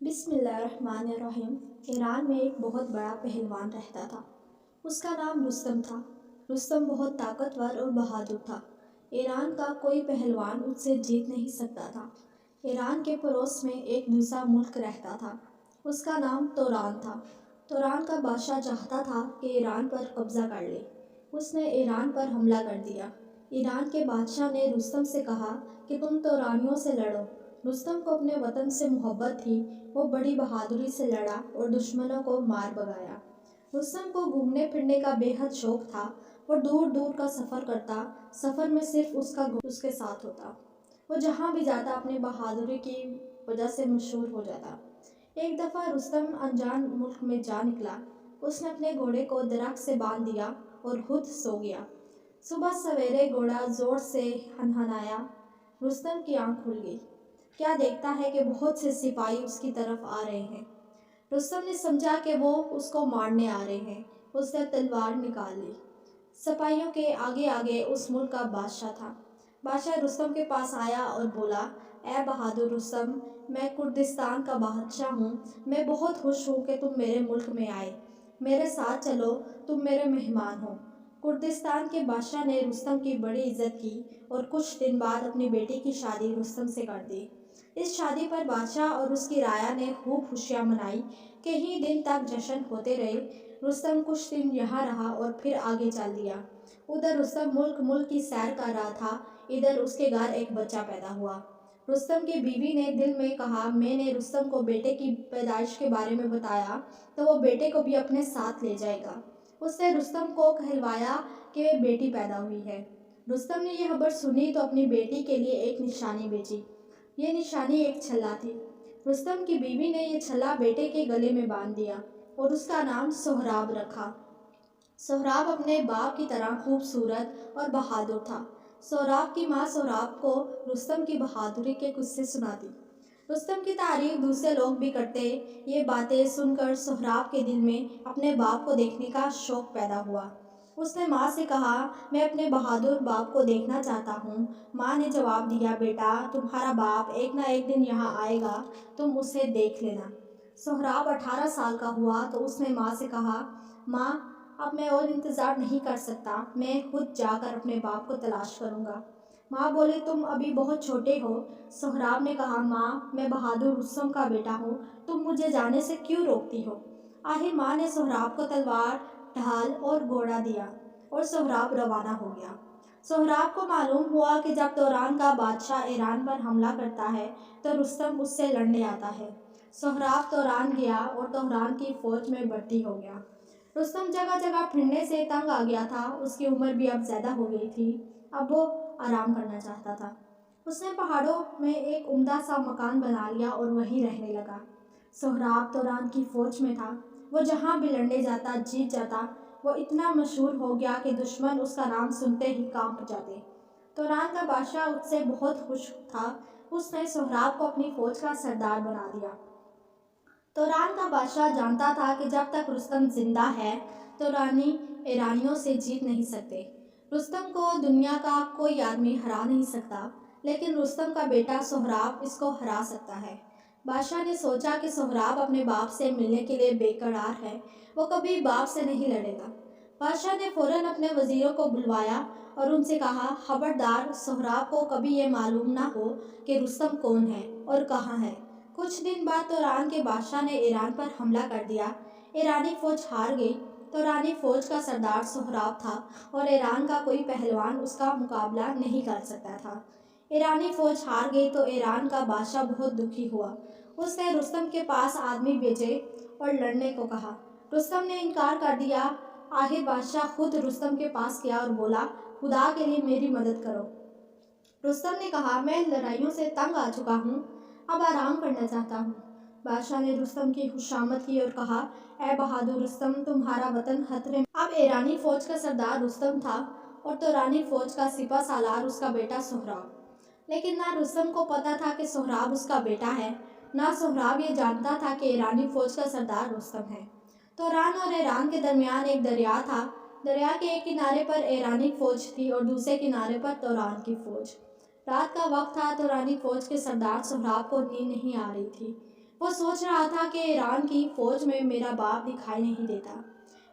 بسم اللہ الرحمن الرحیم۔ ایران میں ایک بہت بڑا پہلوان رہتا تھا۔ اس کا نام رستم تھا۔ رستم بہت طاقتور اور بہادر تھا۔ ایران کا کوئی پہلوان اس سے جیت نہیں سکتا تھا۔ ایران کے پڑوس میں ایک دوسرا ملک رہتا تھا۔ اس کا نام توران تھا۔ توران کا بادشاہ چاہتا تھا کہ ایران پر قبضہ کر لے۔ اس نے ایران پر حملہ کر دیا۔ ایران کے بادشاہ نے رستم سے کہا کہ تم تورانیوں سے لڑو۔ رستم کو اپنے وطن سے محبت تھی۔ وہ بڑی بہادری سے لڑا اور دشمنوں کو مار بھگایا۔ رستم کو گھومنے پھرنے کا بے حد شوق تھا۔ وہ دور دور کا سفر کرتا۔ سفر میں صرف اس کا گھوڑا اس کے ساتھ ہوتا۔ وہ جہاں بھی جاتا اپنی بہادری کی وجہ سے مشہور ہو جاتا۔ ایک دفعہ رستم انجان ملک میں جا نکلا۔ اس نے اپنے گھوڑے کو درخت سے باندھ دیا اور خود سو گیا۔ صبح سویرے گھوڑا زور سے ہنہنایا۔ رستم کی آنکھ کھل گئی۔ کیا دیکھتا ہے کہ بہت سے سپاہی اس کی طرف آ رہے ہیں۔ رستم نے سمجھا کہ وہ اس کو مارنے آ رہے ہیں۔ اس نے تلوار نکال لی۔ سپاہیوں کے آگے آگے اس ملک کا بادشاہ تھا۔ بادشاہ رستم کے پاس آیا اور بولا، اے بہادر رستم، میں کردستان کا بادشاہ ہوں۔ میں بہت خوش ہوں کہ تم میرے ملک میں آئے۔ میرے ساتھ چلو، تم میرے مہمان ہو۔ کردستان کے بادشاہ نے رستم کی بڑی عزت کی اور کچھ دن بعد اپنی بیٹی کی شادی رستم سے کر دی۔ اس شادی پر بادشاہ اور اس کی رعایا نے خوب خوشیاں منائی۔ کئی دن تک جشن ہوتے رہے۔ رستم کچھ دن یہاں رہا اور پھر آگے چل دیا۔ ادھر رستم ملک ملک کی سیر کر رہا تھا۔ ادھر اس کے گھر ایک بچہ پیدا ہوا۔ رستم کی بیوی نے دل میں کہا، میں نے رستم کو بیٹے کی پیدائش کے بارے میں بتایا تو وہ بیٹے کو بھی اپنے ساتھ لے جائے گا۔ اس نے رستم کو کہلوایا کہ بیٹی پیدا ہوئی ہے۔ رستم نے یہ خبر سنی تو اپنی بیٹی کے لیے ایک نشانی بھیجی۔ یہ نشانی ایک چھلا تھی۔ رستم کی بیوی نے یہ چھلا بیٹے کے گلے میں باندھ دیا اور اس کا نام سہراب رکھا۔ سہراب اپنے باپ کی طرح خوبصورت اور بہادر تھا۔ سہراب کی ماں سہراب کو رستم کی بہادری کے قصے سناتی۔ رستم کی تعریف دوسرے لوگ بھی کرتے۔ یہ باتیں سن کر سہراب کے دل میں اپنے باپ کو دیکھنے کا شوق پیدا ہوا۔ اس نے ماں سے کہا، میں اپنے بہادر باپ کو دیکھنا چاہتا ہوں۔ ماں نے جواب دیا، بیٹا، تمہارا باپ ایک نہ ایک دن یہاں آئے گا، تم اسے دیکھ لینا۔ سہراب 18 سال کا ہوا تو اس نے ماں سے کہا، ماں، اب میں اور انتظار نہیں کر سکتا، میں خود جا کر اپنے باپ کو تلاش کروں گا۔ ماں بولی، تم ابھی بہت چھوٹے ہو۔ سہراب نے کہا، ماں، میں بہادر رستم کا بیٹا ہوں، تم مجھے جانے سے کیوں روکتی ہو؟ آخر ماں نے سہراب کو تلوار، ڈھال اور گھوڑا دیا اور سہراب روانہ ہو گیا۔ سہراب کو معلوم ہوا کہ جب توران کا بادشاہ ایران پر حملہ کرتا ہے تو رستم اس سے لڑنے آتا ہے۔ سہراب توران گیا اور توران کی فوج میں بھرتی ہو گیا۔ رستم جگہ جگہ پھرنے سے تنگ آ گیا تھا۔ اس کی عمر بھی اب زیادہ ہو گئی تھی۔ اب وہ آرام کرنا چاہتا تھا۔ اس نے پہاڑوں میں ایک عمدہ سا مکان بنا لیا اور وہیں رہنے لگا۔ سہراب توران کی فوج میں تھا۔ وہ جہاں بھی لڑنے جاتا جیت جاتا۔ وہ اتنا مشہور ہو گیا کہ دشمن اس کا نام سنتے ہی کانپ جاتے۔ توران کا بادشاہ اس سے بہت خوش تھا۔ اس نے سہراب کو اپنی فوج کا سردار بنا دیا۔ توران کا بادشاہ جانتا تھا کہ جب تک رستم زندہ ہے تورانی ایرانیوں سے جیت نہیں سکتے۔ رستم کو دنیا کا کوئی آدمی ہرا نہیں سکتا، لیکن رستم کا بیٹا سہراب اس کو ہرا سکتا ہے۔ بادشاہ نے سوچا کہ سہراب اپنے باپ سے ملنے کے لیے بے قرار ہے، وہ کبھی باپ سے نہیں لڑے گا۔ بادشاہ نے فوراً اپنے وزیروں کو بلوایا اور ان سے کہا، خبردار، سہراب کو کبھی یہ معلوم نہ ہو کہ رستم کون ہے اور کہاں ہے۔ کچھ دن بعد توران کے بادشاہ نے ایران پر حملہ کر دیا۔ ایرانی فوج ہار گئی۔ تورانی فوج کا سردار سہراب تھا اور ایران کا کوئی پہلوان اس کا مقابلہ نہیں کر سکتا تھا۔ ایرانی فوج ہار گئی تو ایران کا بادشاہ بہت دکھی ہوا۔ اس نے رستم کے پاس آدمی بھیجے اور لڑنے کو کہا۔ رستم نے انکار کر دیا۔ آخر بادشاہ خود رستم کے پاس گیا اور بولا، خدا کے لیے میری مدد کرو۔ رستم نے کہا، میں لڑائیوں سے تنگ آ چکا ہوں، اب آرام کرنا چاہتا ہوں۔ بادشاہ نے رستم کی خوشامد کی اور کہا، اے بہادر رستم، تمہارا وطن خطرے میں۔ اب ایرانی فوج کا سردار رستم تھا اور تورانی فوج کا سپہ سالار اس کا بیٹا سہراب۔ لیکن نہ رستم کو پتا تھا کہ سہراب اس کا بیٹا ہے، نہ سہراب یہ جانتا تھا کہ ایرانی فوج کا سردار رستم ہے۔ توران اور ایران کے درمیان ایک دریا تھا۔ دریا کے ایک کنارے پر ایرانی فوج تھی اور دوسرے کنارے پر توران کی فوج۔ رات کا وقت تھا۔ تورانی فوج کے سردار سہراب کو نیند نہیں آ رہی تھی۔ وہ سوچ رہا تھا کہ ایران کی فوج میں میرا باپ دکھائی نہیں دیتا،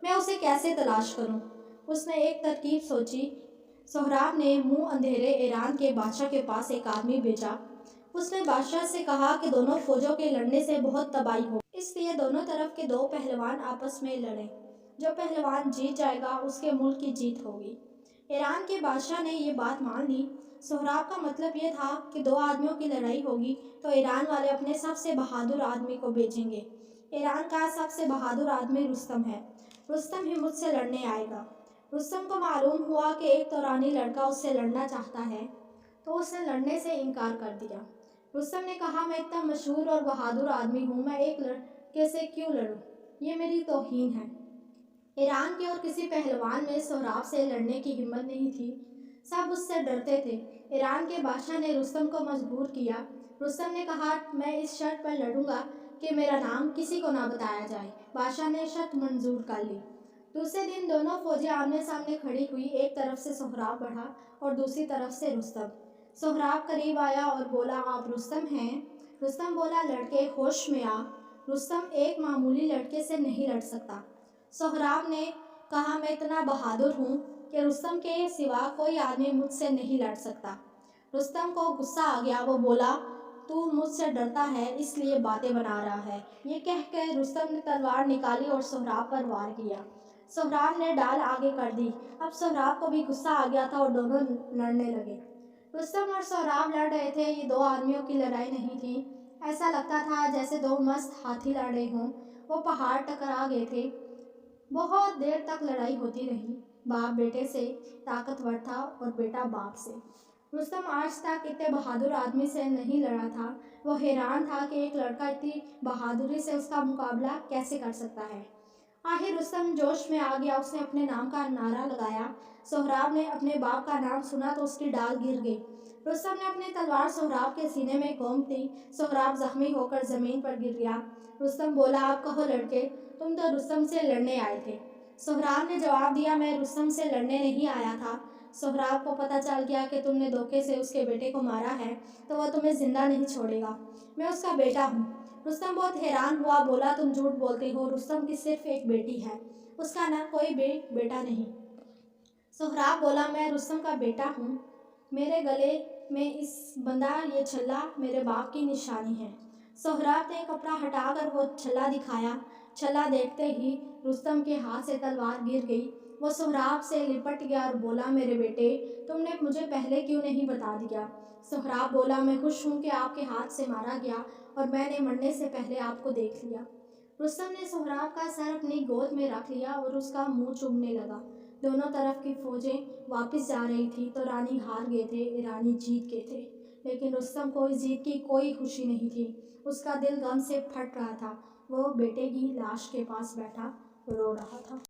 میں اسے کیسے تلاش کروں؟ اس نے ایک ترکیب سوچی۔ سہراب نے منہ اندھیرے ایران کے بادشاہ کے پاس ایک آدمی بھیجا۔ اس نے بادشاہ سے کہا کہ دونوں فوجوں کے لڑنے سے بہت تباہی ہو، اس لیے دونوں طرف کے دو پہلوان آپس میں لڑیں۔ جو پہلوان جیت جائے گا اس کے ملک کی جیت ہوگی۔ ایران کے بادشاہ نے یہ بات مان لی۔ سہراب کا مطلب یہ تھا کہ دو آدمیوں کی لڑائی ہوگی تو ایران والے اپنے سب سے بہادر آدمی کو بھیجیں گے۔ ایران کا سب سے بہادر آدمی رستم ہے۔ رستم ہی مجھ سے لڑنے آئے گا۔ رستم کو معلوم ہوا کہ ایک تورانی لڑکا اس سے لڑنا چاہتا ہے تو اس نے لڑنے سے انکار کر دیا۔ رستم نے کہا، میں اتنا مشہور اور بہادر آدمی ہوں، میں ایک لڑکے سے کیوں لڑوں؟ یہ میری توہین ہے۔ ایران کے اور کسی پہلوان میں سہراب سے لڑنے کی ہمت نہیں تھی، سب اس سے ڈرتے تھے۔ ایران کے بادشاہ نے رستم کو مجبور کیا۔ رستم نے کہا، میں اس شرط پر لڑوں گا کہ میرا نام کسی کو نہ بتایا جائے۔ بادشاہ نے شرط منظور کر لی۔ دوسرے دن دونوں فوجیں آمنے سامنے کھڑی ہوئی، ایک طرف سے سہراب بڑھا اور دوسری طرف سے رستم۔ سہراب قریب آیا اور بولا، آپ رستم ہیں؟ رستم بولا، لڑکے ہوش میں آ، رستم ایک معمولی لڑکے سے نہیں لڑ سکتا۔ سہراب نے کہا، میں اتنا بہادر ہوں کہ رستم کے سوا کوئی آدمی مجھ سے نہیں لڑ سکتا۔ رستم کو غصہ آ گیا، وہ بولا، تو مجھ سے ڈرتا ہے اس لیے باتیں بنا رہا ہے۔ یہ کہہ کر رستم نے تلوار نکالی اور سہراب پر وار کیا۔ سہراب نے ڈال آگے کر دی۔ اب سہراب کو بھی غصہ آ گیا تھا اور دونوں لڑنے لگے۔ رستم اور سہراب لڑ رہے تھے، یہ دو آدمیوں کی لڑائی نہیں تھی، ایسا لگتا تھا جیسے دو مست ہاتھی لڑ رہے ہوں۔ وہ پہاڑ ٹکرا گئے تھے۔ بہت دیر تک لڑائی ہوتی رہی۔ باپ بیٹے سے طاقتور تھا اور بیٹا باپ سے۔ رستم آج تک اتنے بہادر آدمی سے نہیں لڑا تھا۔ وہ حیران تھا کہ ایک لڑکا اتنی بہادری سے اس کا مقابلہ کیسے کر سکتا ہے۔ آخر رستم جوش میں آ گیا، اس نے اپنے نام کا نعرہ لگایا۔ سہراب نے اپنے باپ کا نام سنا تو اس کی ڈال گر گئی۔ رستم نے اپنی تلوار سہراب کے سینے میں گھونپ دی۔ سہراب زخمی ہو کر زمین پر گر گیا۔ رستم بولا، اب کہو لڑکے، تم تو رستم سے لڑنے آئے تھے۔ سہراب نے جواب دیا، میں رستم سے لڑنے نہیں آیا تھا۔ سہراب کو پتہ چل گیا کہ تم نے دھوکے سے اس کے بیٹے کو مارا ہے تو وہ تمہیں زندہ نہیں چھوڑے گا۔ میں اس کا بیٹا ہوں۔ رستم بہت حیران ہوا، بولا، تم جھوٹ بولتے ہو، رستم کی صرف ایک بیٹی ہے، اس کا نہ کوئی بیٹا نہیں۔ سہراب بولا، میں رستم کا بیٹا ہوں، میرے گلے میں اس بندھا یہ چھلا میرے باپ کی نشانی ہے۔ سہراب نے کپڑا ہٹا کر وہ چھلا دکھایا۔ چھلا دیکھتے ہی رستم کے ہاتھ سے تلوار گر گئی۔ وہ سہراب سے لپٹ گیا اور بولا، میرے بیٹے، تم نے مجھے پہلے کیوں نہیں بتا دیا؟ سہراب بولا، میں خوش ہوں کہ آپ کے ہاتھ سے مارا گیا اور میں نے مرنے سے پہلے آپ کو دیکھ لیا۔ رستم نے سہراب کا سر اپنی گود میں رکھ لیا اور اس کا منہ چومنے لگا۔ دونوں طرف کی فوجیں واپس جا رہی تھی تو رانی ہار گئے تھے، ایرانی جیت گئے تھے، لیکن رستم کو اس جیت کی کوئی خوشی نہیں تھی۔ اس کا دل غم سے پھٹ رہا تھا۔ وہ بیٹے کی لاش کے پاس بیٹھا رو رہا تھا۔